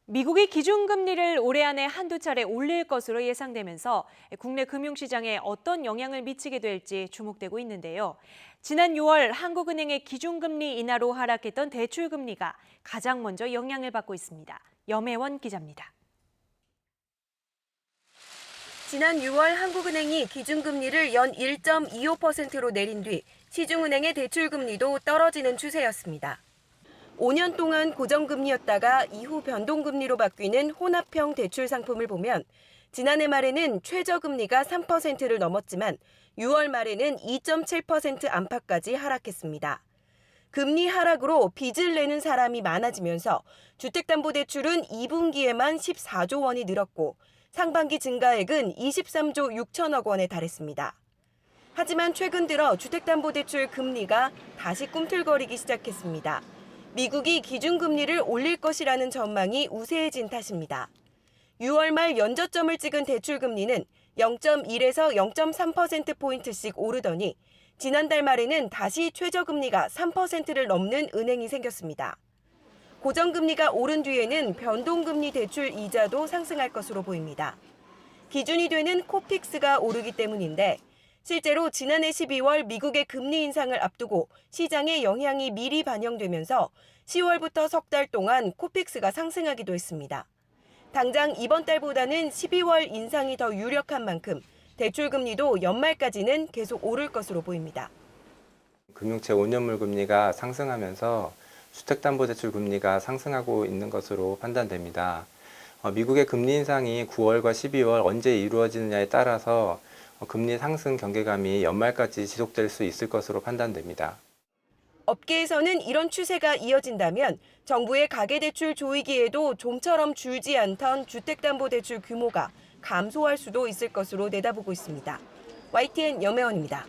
미국이 기준금리를 올해 안에 한두 차례 올릴 것으로 예상되면서 국내 금융시장에 어떤 영향을 미치게 될지 주목되고 있는데요. 지난 6월 한국은행의 기준금리 인하로 하락했던 대출금리가 가장 먼저 영향을 받고 있습니다. 염혜원 기자입니다. 지난 6월 한국은행이 기준금리를 연 1.25%로 내린 뒤 시중은행의 대출금리도 떨어지는 추세였습니다. 5년 동안 고정금리였다가 이후 변동금리로 바뀌는 혼합형 대출 상품을 보면 지난해 말에는 최저금리가 3%를 넘었지만 6월 말에는 2.7% 안팎까지 하락했습니다. 금리 하락으로 빚을 내는 사람이 많아지면서 주택담보대출은 2분기에만 14조 원이 늘었고 상반기 증가액은 23조 6천억 원에 달했습니다. 하지만 최근 들어 주택담보대출 금리가 다시 꿈틀거리기 시작했습니다. 미국이 기준금리를 올릴 것이라는 전망이 우세해진 탓입니다. 6월 말 연저점을 찍은 대출금리는 0.1에서 0.3%포인트씩 오르더니 지난달 말에는 다시 최저금리가 3%를 넘는 은행이 생겼습니다. 고정금리가 오른 뒤에는 변동금리 대출 이자도 상승할 것으로 보입니다. 기준이 되는 코픽스가 오르기 때문인데 실제로 지난해 12월 미국의 금리 인상을 앞두고 시장에 영향이 미리 반영되면서 10월부터 석 달 동안 코픽스가 상승하기도 했습니다. 당장 이번 달보다는 12월 인상이 더 유력한 만큼 대출금리도 연말까지는 계속 오를 것으로 보입니다. 금융채 5년물 금리가 상승하면서 주택담보대출 금리가 상승하고 있는 것으로 판단됩니다. 미국의 금리 인상이 9월과 12월 언제 이루어지느냐에 따라서 금리 상승 경계감이 연말까지 지속될 수 있을 것으로 판단됩니다. 업계에서는 이런 추세가 이어진다면 정부의 가계대출 조이기에도 좀처럼 줄지 않던 주택담보대출 규모가 감소할 수도 있을 것으로 내다보고 있습니다. YTN 염혜원입니다.